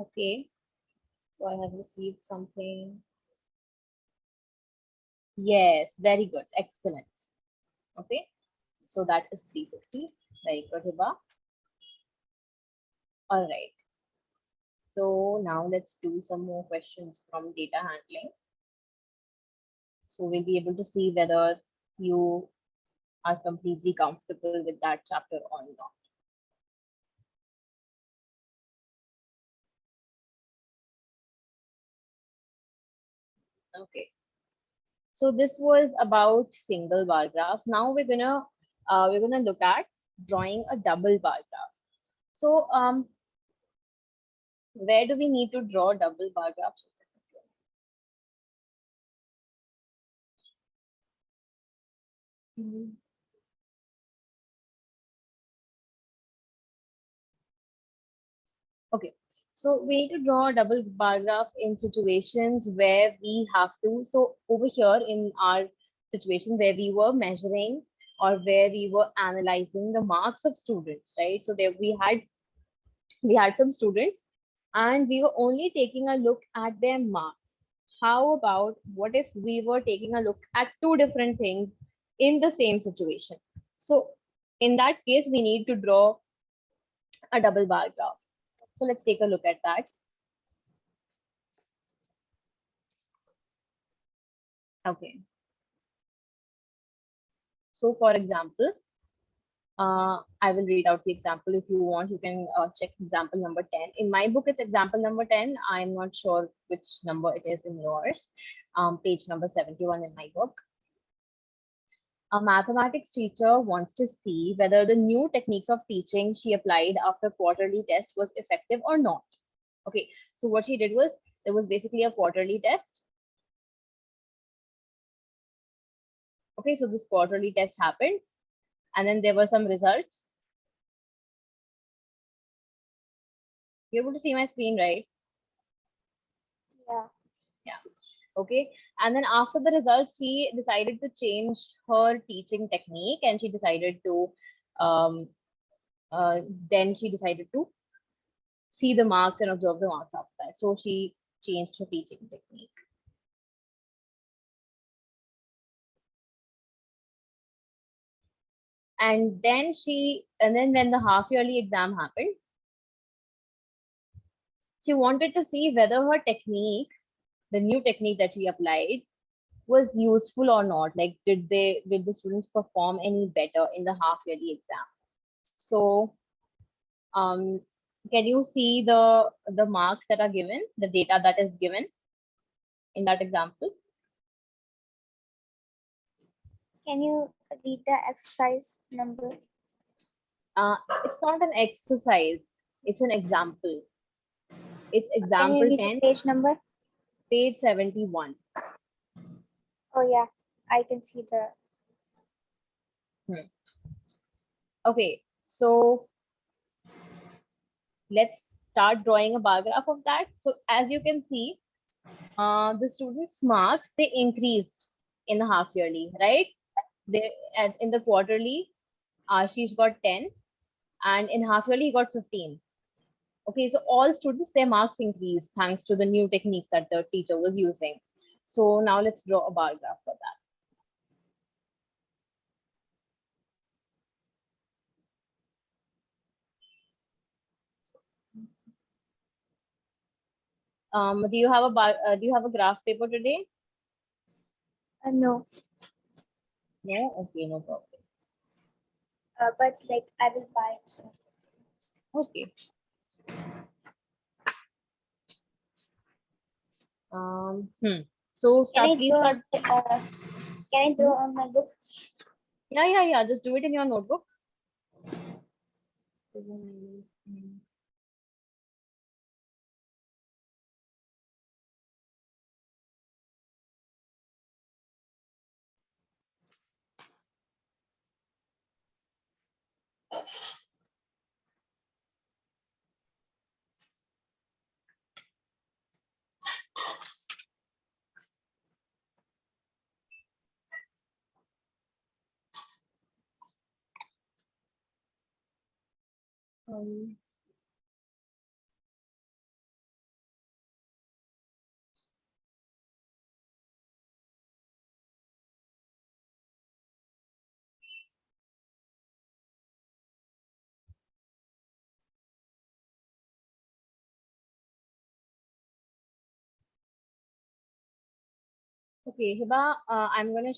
Okay, so I have received something. Yes, very good. Excellent. Okay, so that is 360. Very good, Hiba. All right. So now let's do some more questions from data handling. So we'll be able to see whether you are completely comfortable with that chapter or not. Okay. So this was about single bar graph. Now we're gonna look at drawing a double bar graph. So where do we need to draw double bar graphs? Mhm. Okay, so we need to draw a double bar graph in situations where we have to. So over here in our situation where we were measuring or where we were analyzing the marks of students, right? So there we had some students and we were only taking a look at their marks. How about what if we were taking a look at two different things in the same situation? So in that case, we need to draw a double bar graph. So let's take a look at that. Okay. So for example, I will read out the example. If you want, you can check example number 10. In my book, it's example number 10. I'm not sure which number it is in yours. Page number 71 in my book. A mathematics teacher wants to see whether the new techniques of teaching she applied after quarterly test was effective or not. Okay, so what she did was, there was basically a quarterly test. Okay, so this quarterly test happened and then there were some results. You're able to see my screen, right? Yeah. Yeah. Okay. And then after the results, she decided to change her teaching technique and she decided to, um, then she decided to see the marks and observe the marks after that. So she changed her teaching technique. And then when the half yearly exam happened, she wanted to see whether her technique, the new technique that she applied, was useful or not. Like, did the students perform any better in the half yearly exam? So, um, can you see the marks that are given, the data that is given in that example? Can you read the exercise number? It's not an exercise. It's an example. It's Can you example read the 10, page number? page 71. Oh yeah, I can see the. Hmm. Okay, so let's start drawing a bar graph of that. So as you can see, the students' marks, they increased in the half yearly, right? They in the quarterly, Ashish got 10, and in half yearly he got 15. Okay, so all students, their marks increased thanks to the new techniques that the teacher was using. So now let's draw a bar graph for that. Do you have a graph paper today? No, No? Okay, no problem. but like I will buy it. So. Okay. So Can I please draw? start. Can I draw on my book? Yeah. Just do it in your notebook. Um, Okay, Hiba, I'm gonna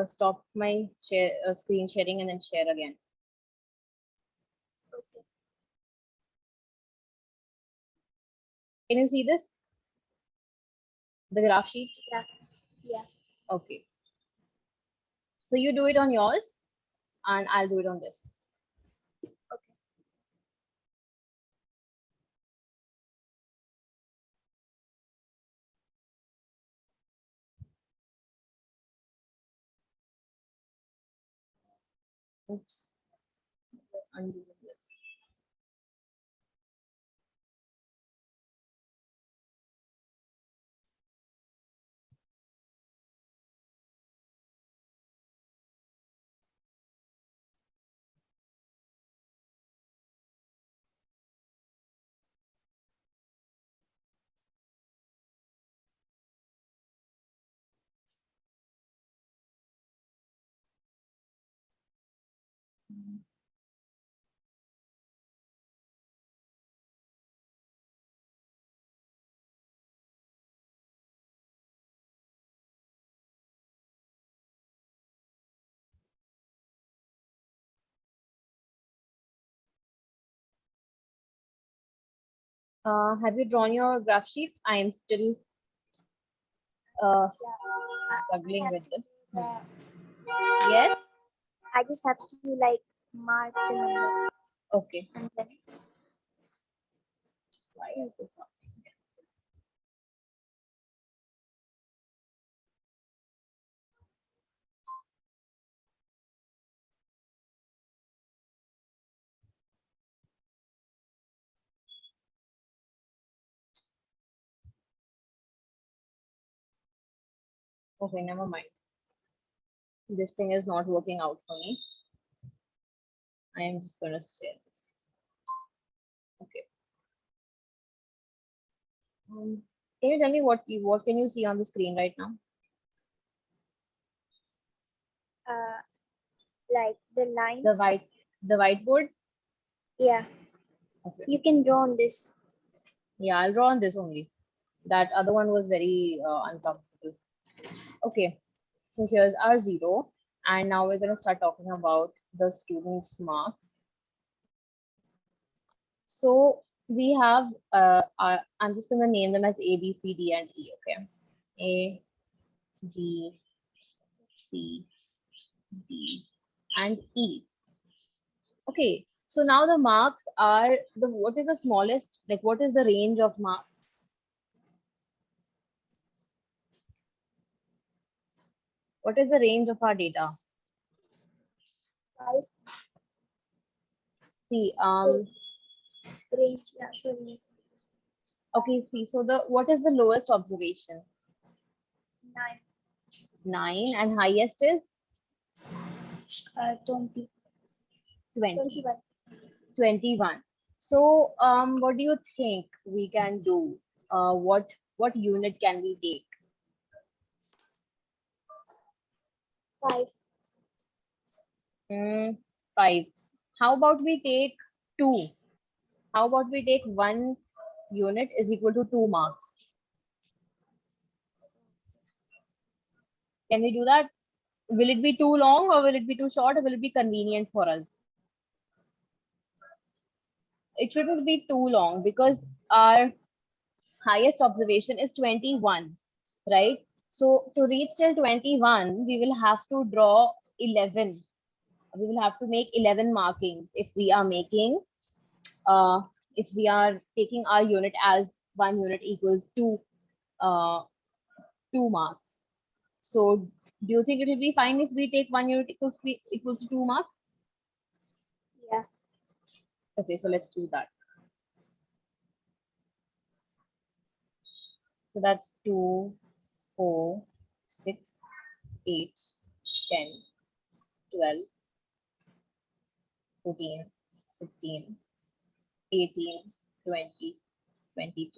stop my screen sharing and then share again. Okay. Can you see this? The graph sheet? Yeah. Yeah. Okay. So you do it on yours and I'll do it on this. Okay. Oops. Undo this. Have you drawn your graph sheet? I am still uh, Yeah. I struggling have with to this. do the, Yes? I just have to like mark the number Okay. and then Why is this happening? Okay, never mind. This thing is not working out for me. I am just gonna share this. Okay. Can you tell me what can you see on the screen right now? uh like the The lines. white the whiteboard? Yeah. Okay. You can draw on this. Yeah, I'll draw on this only. That other one was very uncomfortable. Okay. So here's our zero. And now we're gonna start talking about the students' marks. So we have I'm just gonna name them as A, B, C, D, and E. Okay. A, B, C, D, and E. Okay, so now the marks are what is the smallest, like what is the range of marks? What is the range of our data? 5 See, range. Yeah. Sorry. okay, see, so what is the lowest observation? 9. 9, and highest is 20. 20, 21. 21. So, what do you think we can do? What unit can we take? 5. 5. How about we take 2? How about we take 1 unit is equal to 2 marks? Can we do that? Will it be too long or will it be too short or will it be convenient for us? It shouldn't be too long because our highest observation is 21, right? So to reach till 21, we will have to draw 11. We will have to make 11 markings if we are making, uh, if we are taking our unit as 1 unit equals uh, 2 marks. So do you think it will be fine if we take 1 unit equals to 2 marks? Yeah. Okay, so let's do that. So that's 2, 4, 6, 8, 10, 12, 14, 16, 18, 20, 22.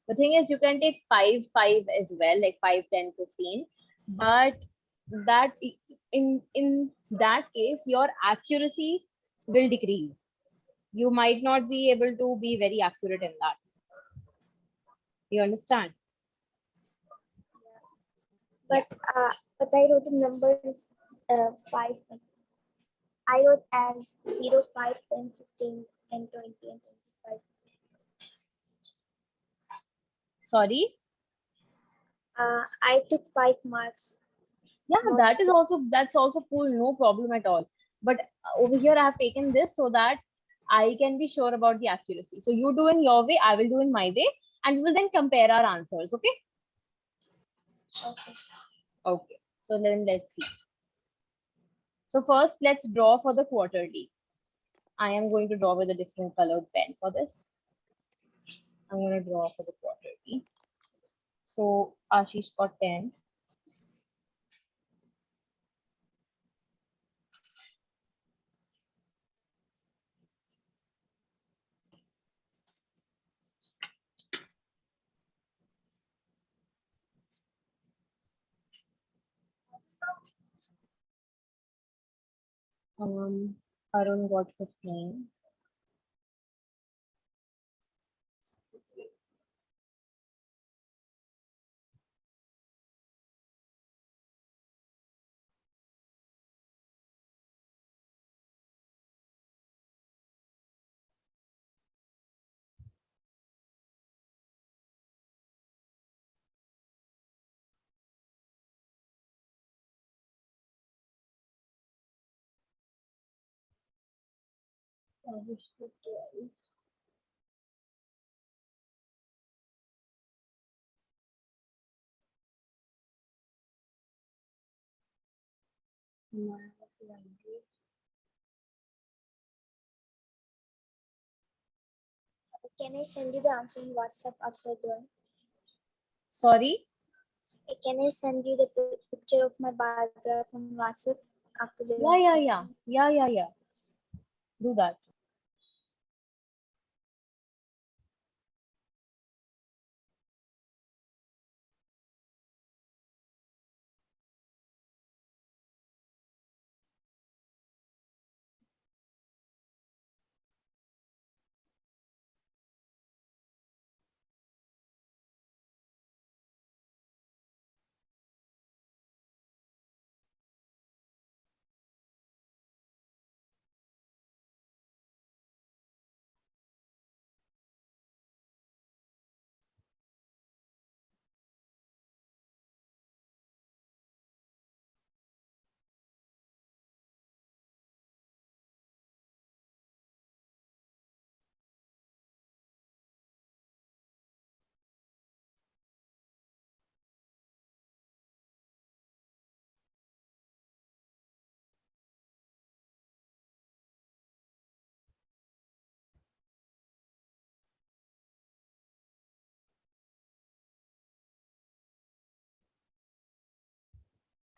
The thing is, you can take 5, 5 as well, like 5, 10, 15. But that in that case, your accuracy will decrease. You might not be able to be very accurate in that. You understand? Yeah. But but I wrote the numbers 5. I wrote as 0, 5, 10, 15, and 20 and 25. Sorry. I took 5 marks. Yeah, Not that's also cool. No problem at all. But over here, I have taken this so that I can be sure about the accuracy. So you do in your way, I will do in my way, and we will then compare our answers. Okay. okay. Okay. So then let's see. So first, let's draw for the quarterly. I am going to draw with a different colored pen for this. I'm going to draw for the quarterly. So Ashish got 10. Arun got 15. Ashish got 12. Maya got 20. Can I send you the answer in WhatsApp after drawing? Sorry. Can I send you the picture of my bar graph on WhatsApp after the Yeah, yeah, yeah. Yeah, yeah, yeah. Do that.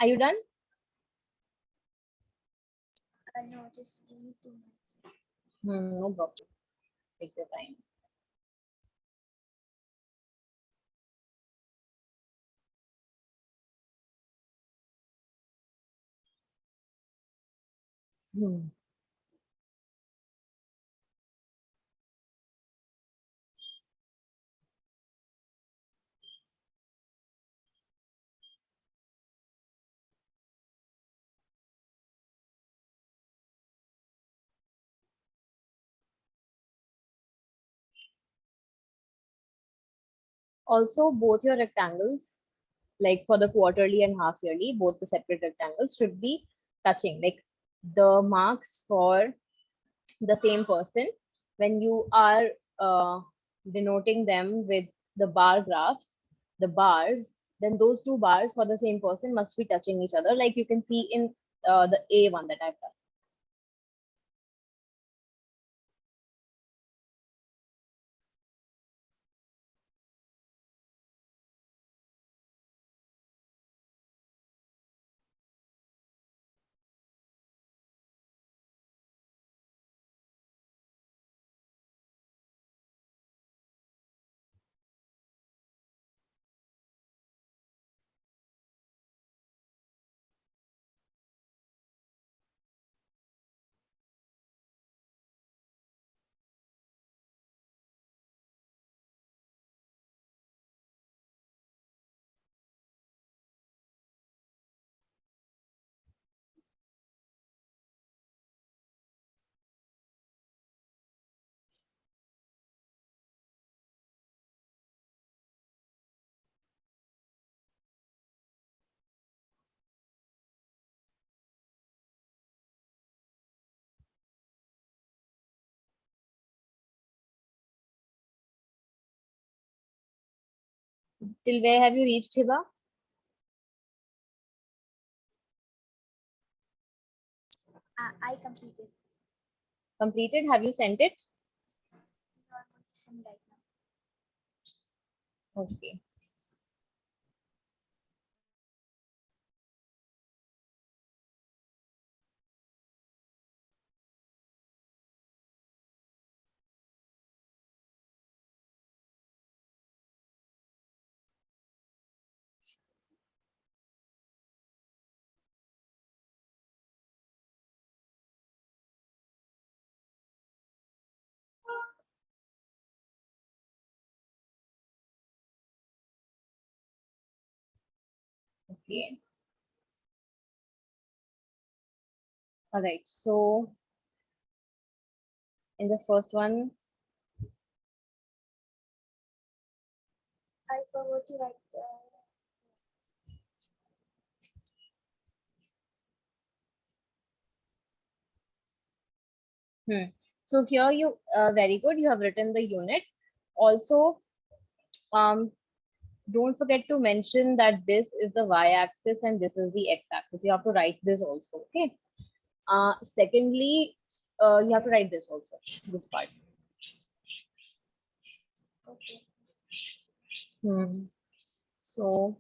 Are you done? no, just give me 2 minutes. No problem. Take your time. Hmm. Also, both your rectangles, like for the quarterly and half yearly, both the separate rectangles should be touching. Like the marks for the same person, when you are denoting them with the bar graphs, the bars, then those two bars for the same person must be touching each other, like you can see in the A one that I've done. Till where have you reached, Hiba? I completed. Completed? Have you sent it? No, I'm going to send right now. Okay. Okay. All right. So in the first one, I forgot to write. so here you very good. You have written the unit. Also, um, don't forget to mention that this is the y-axis and this is the x-axis. You have to write this also. Okay. Secondly, you have to write this also. This part. Okay. So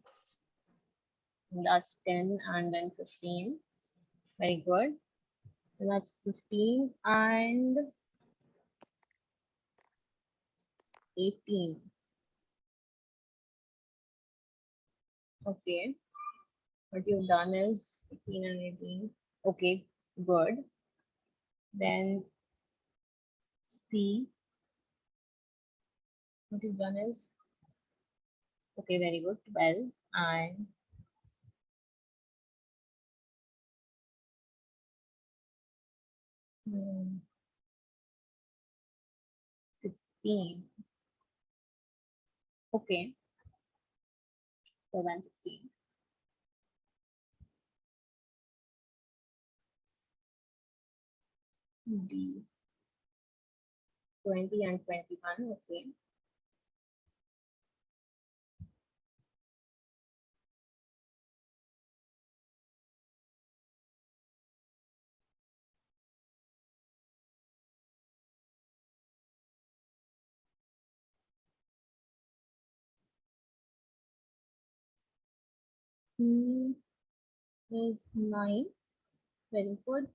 that's 10 and then 15. Very good. And that's 15 and 18. Okay. What you've done is 15 and 18. Okay, good. Then C. What you've done is okay, very good. 12 and 16. Okay, 12 and 16. D. 20 and 21. Okay. C is 9. Very good.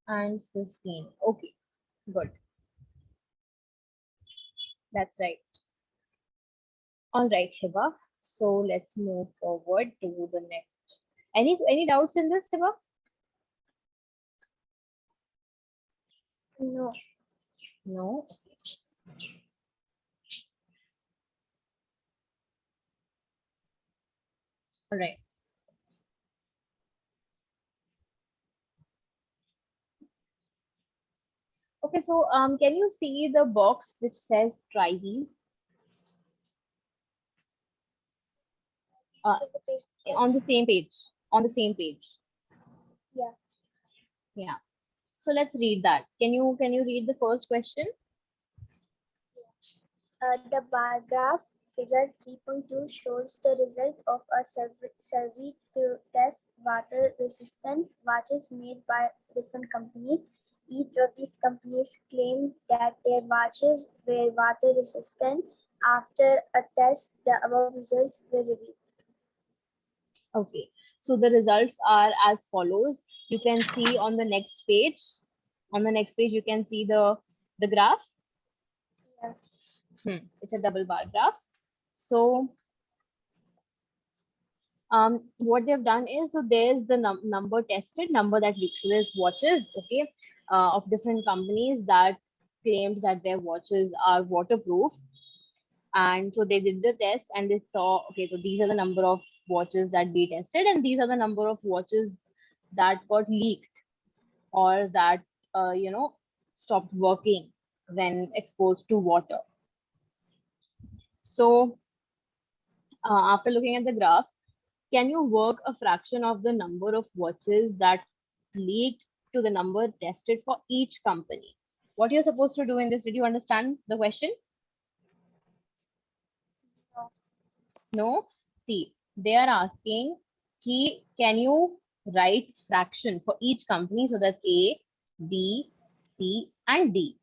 And 15. Okay, good. That's right. All right, Hiba. So let's move forward to the next. Any doubts in this, Hiba? No. No. All right. Okay, so can you see the box which says try these uh, So the page. on the same page? On the same page. Yeah. Yeah. So let's read that. Can you read the first question? The bar graph figure 3.2 shows the result of a survey to test water resistant watches made by different companies. Each of these companies claimed that their watches were water resistant. After a test, the above results were revealed. Okay. So the results are as follows. You can see on the next page. On the next page, you can see the graph. Yeah. It's a double bar graph. So what they've done is, so there's the number tested, number that leaks. So there's watches, okay, of different companies that claimed that their watches are waterproof. And so they did the test and they saw, okay, so these are the number of watches that we tested, and these are the number of watches that got leaked or that, stopped working when exposed to water. So after looking at the graph, can you work a fraction of the number of watches that leaked to the number tested for each company? What you're supposed to do in this, did you understand the question? No. No. See, they are asking, can you write fraction for each company? So that's A, B, C, and D.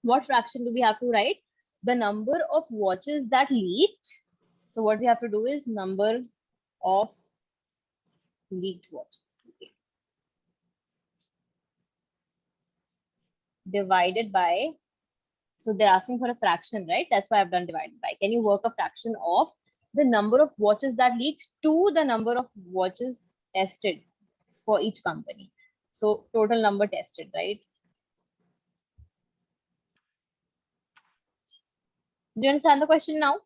What fraction do we have to write? The number of watches that leaked. So what we have to do is number of leaked watches. Okay. Divided by, so they're asking for a fraction, right? That's why I've done divided by. Can you work a fraction of the number of watches that leaked to the number of watches tested for each company? So total number tested, right? Do you understand the question now?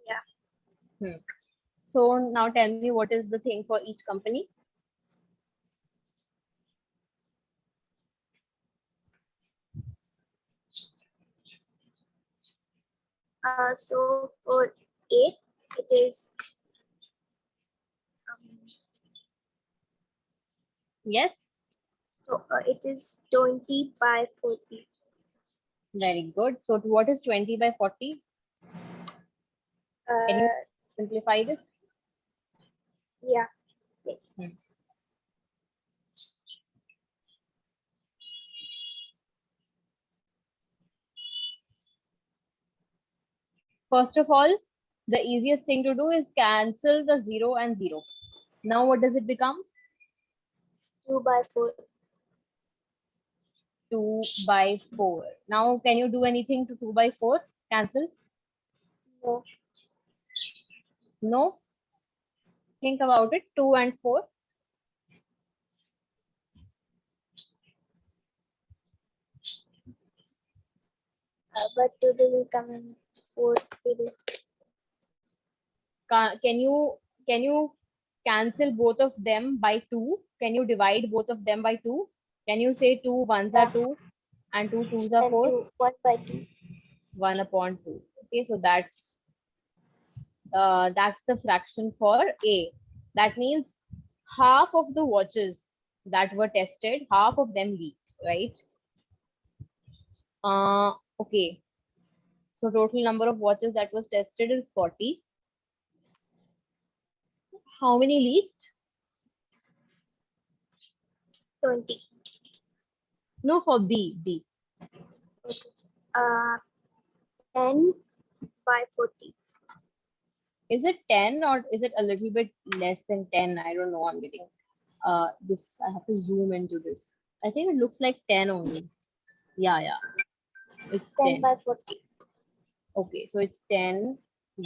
Yeah. So now tell me, what is the thing for each company? So for 8, it is Yes. so it is 20 by 40. Very good. So what is 20 by 40? Can you Uh, simplify this? yeah. Hmm. First of all, the easiest thing to do is cancel the 0 and 0. Now what does it become? 2 by 4. 2 by 4. Now can you do anything to 2 by 4? Cancel? No. No? Think about it. 2 and 4. But 2 doesn't come in 4 table. Can you cancel both of them by 2? Can you divide both of them by 2? Can you say 2 ones are 2 and 2 twos are And 4? 2, 1 by 2. 1 upon 2. Okay, so that's the fraction for A. That means half of the watches that were tested, half of them leaked, right? Okay. So total number of watches that was tested is 40. How many leaked? 20. No, for B. B. Okay. 10 by 40. Is it 10 or is it a little bit less than 10? I don't know. I'm getting this. I have to zoom into this. I think it looks like 10 only. Yeah, yeah. It's 10 10. by 40. Okay, so it's 10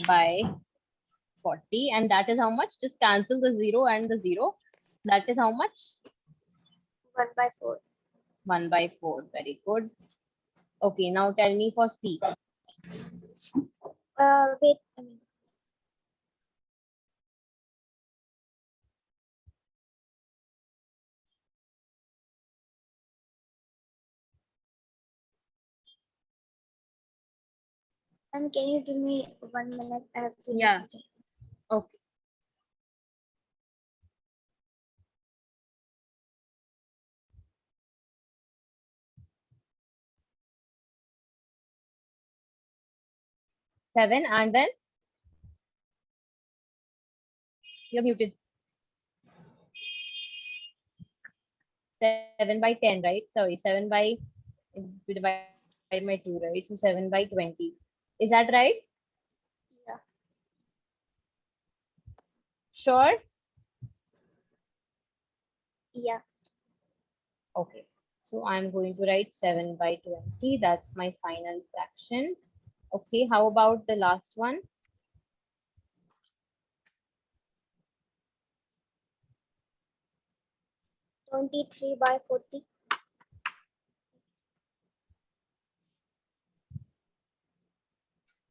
by 40, and that is how much? Just cancel the 0 and the 0. That is how much? 1 by 4. 1 by 4. Very good. Okay, now tell me for C. Wait. And can you give me 1 minute? I have to do Yeah. something. Okay. Seven, and then you're muted. 7 by 10, right? Sorry, 7 by, if we divide by 2, right? So 7 by 20. Is that right? Yeah. Sure. Yeah. Okay. So I'm going to write 7 by 20. That's my final fraction. Okay. How about the last one? 23 by 40.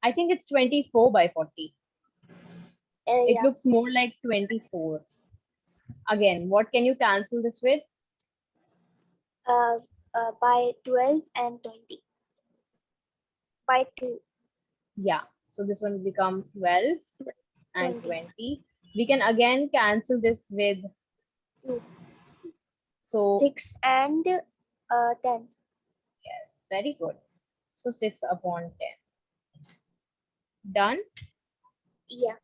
I think it's 24 by 40. It Yeah. looks more like 24. Again, what can you cancel this with? By 12 and 20. By 2. Yeah. So this one will become 12 and 20. 20. We can again cancel this with 2. so 6 and 10. yes, very good. So 6 upon 10. Done? Yeah.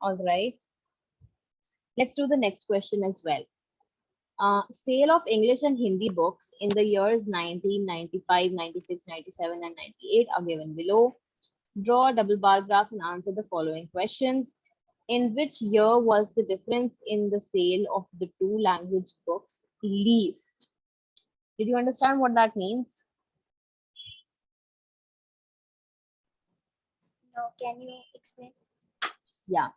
All right. Let's do the next question as well. Sale of English and Hindi books in the years 1995, 96, 97, and 98 are given below. Draw a double bar graph and answer the following questions. In which year was the difference in the sale of the two language books least? Did you understand what that means? No, can you explain? Yeah.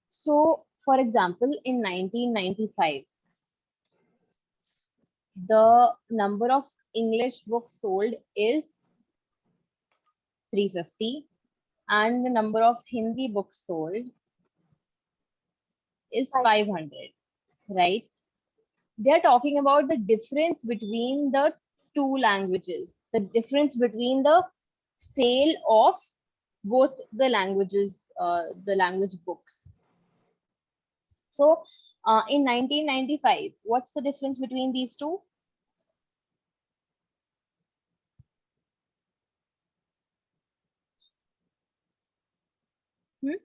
So, for example, in 1995, the number of English books sold is 350 and the number of Hindi books sold is 500, right? They are talking about the difference between the two languages, the difference between the sale of both the languages, the language books. So in 1995, what's the difference between these two? Hmm?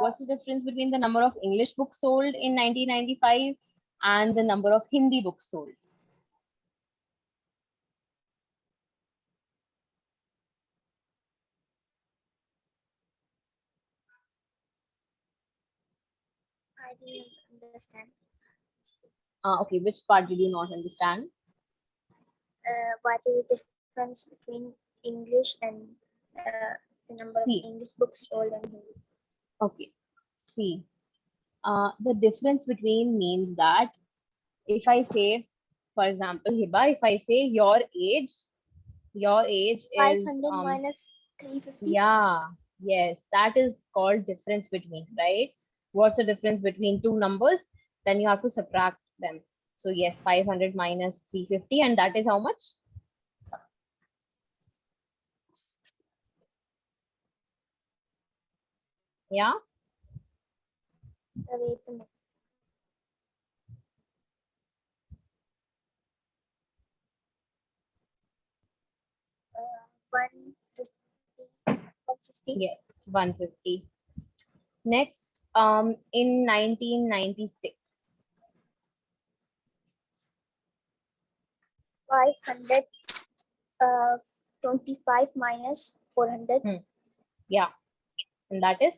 What's the difference between the number of English books sold in 1995 and the number of Hindi books sold? I didn't understand. Okay, which part did you not understand? What is the difference between English and the number of See, English books sold in Hindi? okay, see, the difference between means that if I say, for example, Hiba, if I say your age is 500 minus 350. yeah, yes, that is called difference between, right? What's the difference between two numbers? Then you have to subtract them. So yes, 500 minus 350, and that is how much? Yeah, Wait a minute. 150. yes, 150. Next, in 1996, 525 minus 400. yeah, and that is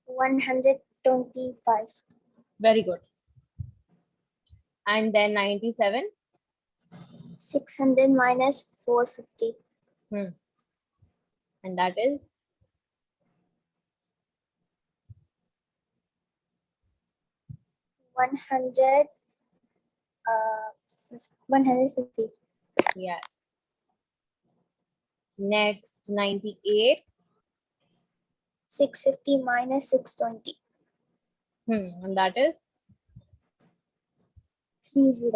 125. very good. And then 97, 600 minus 450. and that is 100. 150. yes. Next, 98, 650 minus 620. and that is 30.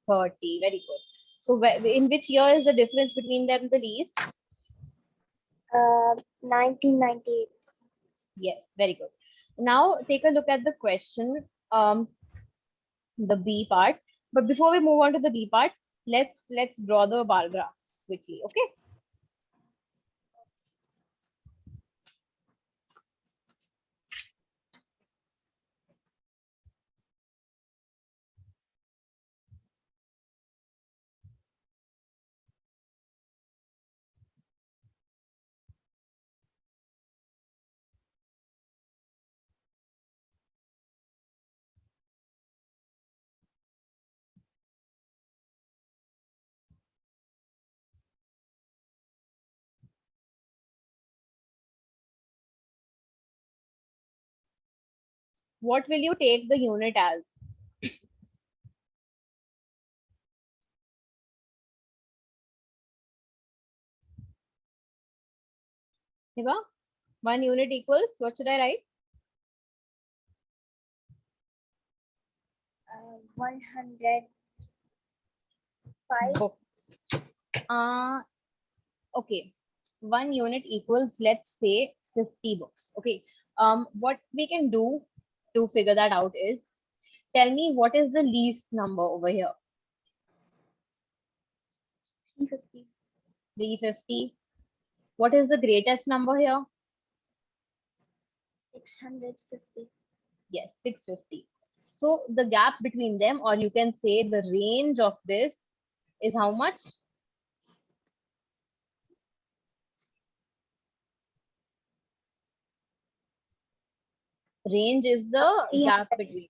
30. Very good. So, in which year is the difference between them the least? 1998. Yes, very good. Now, take a look at the question, the B part. But before we move on to the B part, let's draw the bar graph quickly. Okay. What will you take the unit as? Hiba? 1 unit equals, what should I write? 105. Books. Okay, 1 unit equals, let's say, 50 books. Okay, what we can do to figure that out is, tell me what is the least number over here. 350. 350. What is the greatest number here? 650. Yes, 650. So the gap between them, or you can say the range of this, is how much? Range is the gap 300. between.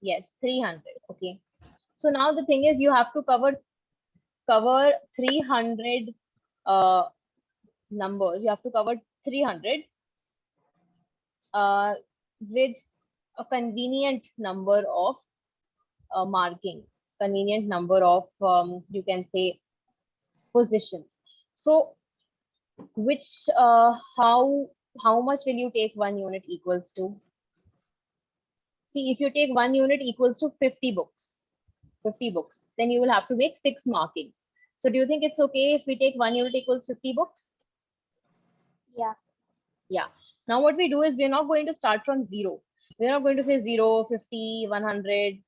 Yes, 300. Okay. So now the thing is, you have to cover 300 uh, numbers. You have to cover 300 uh, with a convenient number of markings, convenient number of, you can say, positions. So which, how much will you take 1 unit equals to? See, if you take 1 unit equals to 50 books, 50 books, then you will have to make 6 markings. So do you think it's okay if we take 1 unit equals 50 books? Yeah. Yeah. Now what we do is, we're not going to start from zero. We're not going to say 0, 50, 100, and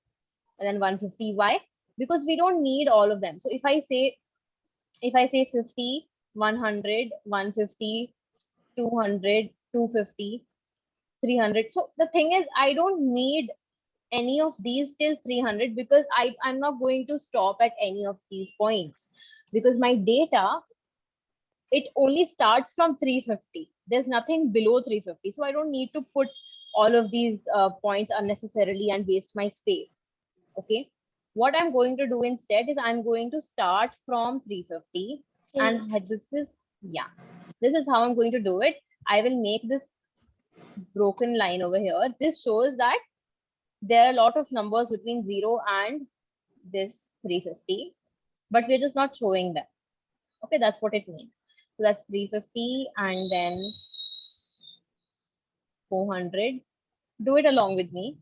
then 150. Why? Because we don't need all of them. So if I say 50, 100, 150, 200, 250, 300. So the thing is, I don't need any of these till 300, because I'm not going to stop at any of these points, because my data, it only starts from 350. There's nothing below 350. So I don't need to put all of these points unnecessarily and waste my space. Okay. What I'm going to do instead is, I'm going to start from 350, and this is, yeah, this is how I'm going to do it. I will make this broken line over here. This shows that there are a lot of numbers between 0 and this 350, but we're just not showing them. Okay, that's what it means. So that's 350 and then 400. Do it along with me.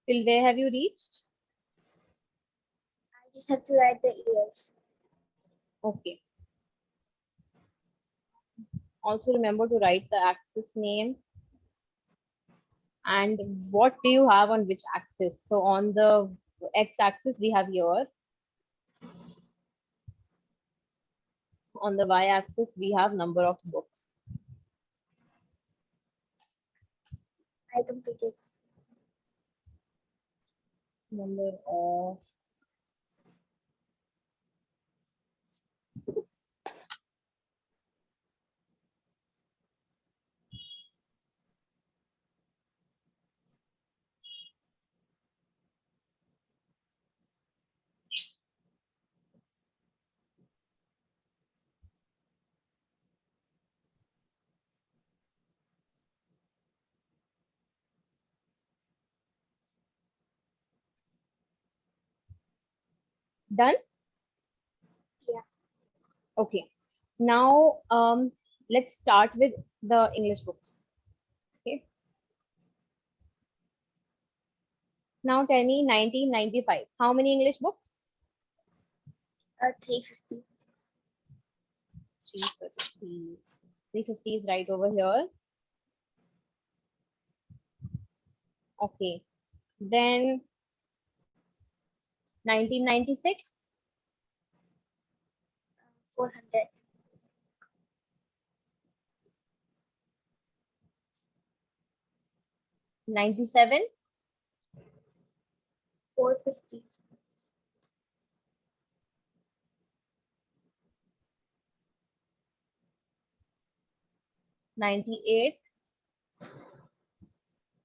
Till where have you reached? I just have to write the years. Okay. Also remember to write the axis name. And what do you have on which axis? So on the x-axis, we have here. On the y-axis, we have number of books. I completed. Number of done. Yeah. Okay. Now let's start with the English books. Okay. Now tell me 1995. How many English books? 350. 350. 350 is right over here. Okay. Then 1996. 400. 97. 450. 98.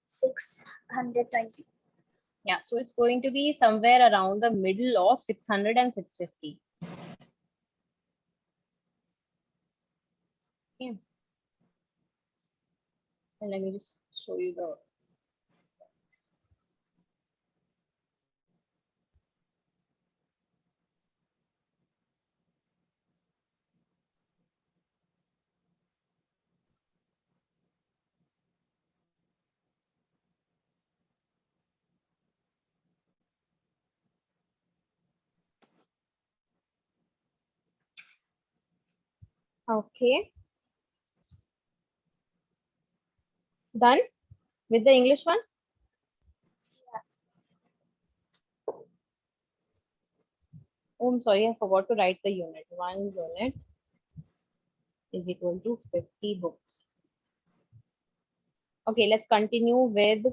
620. Yeah, so it's going to be somewhere around the middle of 600 and 650. Okay. And let me just show you the. Okay. Done with the English one? Oh, I'm sorry, I forgot to write the unit. 1 unit is equal to 50 books. Okay, let's continue with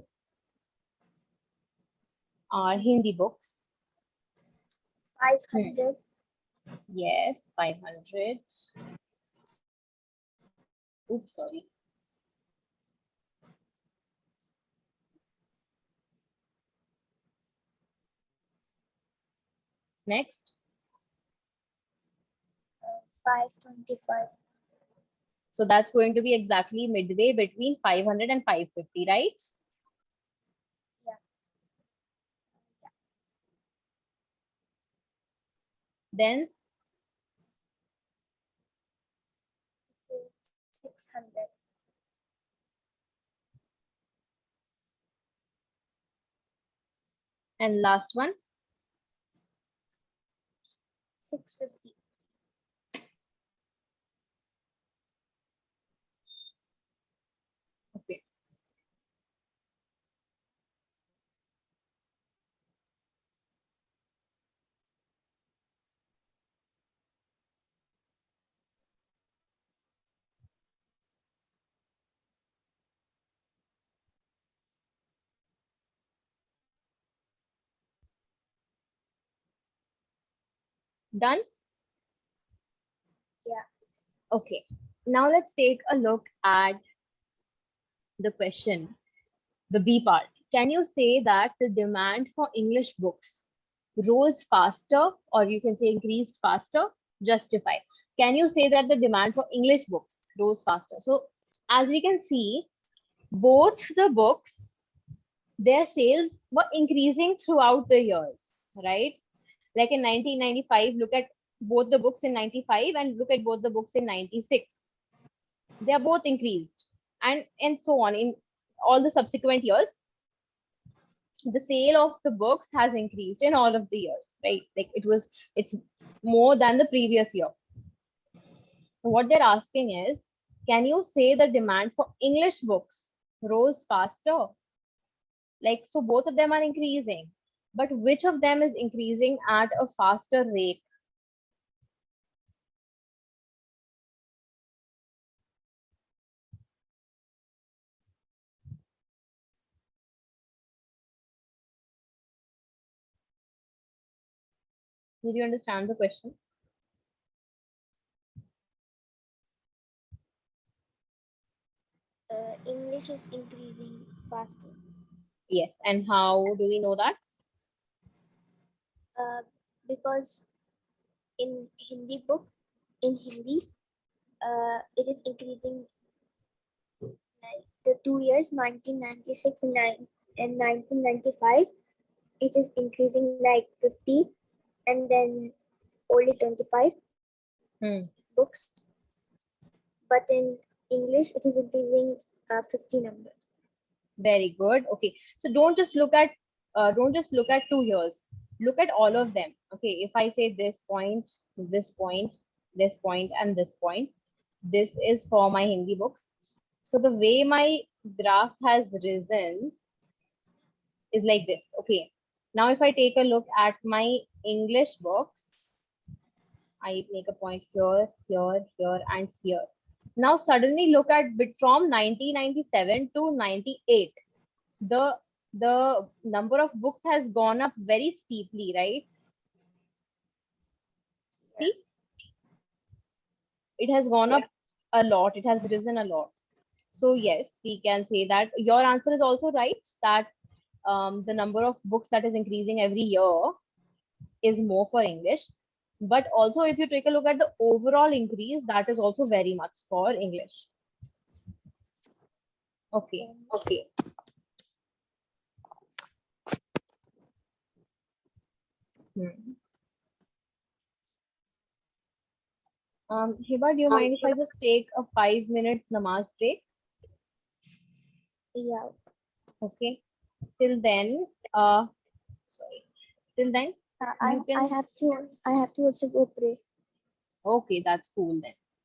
our Hindi books. 500. Yes, 500. Oops, sorry. Next. 525. So that's going to be exactly midway between 500 and 550, right? Yeah. Then 600. and last one. 650. Okay. Done? Yeah. Okay. Now let's take a look at the question, the B part. Can you say that the demand for English books rose faster, or you can say increased faster? Justify. Can you say that the demand for English books rose faster? So as we can see, both the books, their sales were increasing throughout the years, right? Like in 1995, look at both the books in 95 and look at both the books in 96. They are both increased, and so on in all the subsequent years. The sale of the books has increased in all of the years, right? Like it's more than the previous year. What they're asking is, can you say the demand for English books rose faster? Like, so both of them are increasing, but which of them is increasing at a faster rate? Did you understand the question? English is increasing faster. Yes. And how do we know that? Because in Hindi book, in Hindi, it is increasing like the 2 years, 1996 and 1995, it is increasing like 50 and then only 25 books. But in English, it is increasing 50 number. Very good. Okay. So don't just look at 2 years. look at all of them. Okay, if I say this point, this point, this point, and this point, this is for my Hindi books. So the way my graph has risen is like this. Okay, now if I take a look at my English books, I make a point here, here, here, and here. Now suddenly look at bit from 1997 to 98. The number of books has gone up very steeply, right? See, it has gone up a lot. It has risen a lot. So yes, we can say that your answer is also right, that the number of books that is increasing every year is more for English. But also, if you take a look at the overall increase, that is also very much for English. Okay. Okay. Hmm. Hiba, do you mind if I just take a 5-minute namaz break? Yeah. Okay. Till then, sorry. Till then, I you can. have to also go pray. Okay, that's cool then.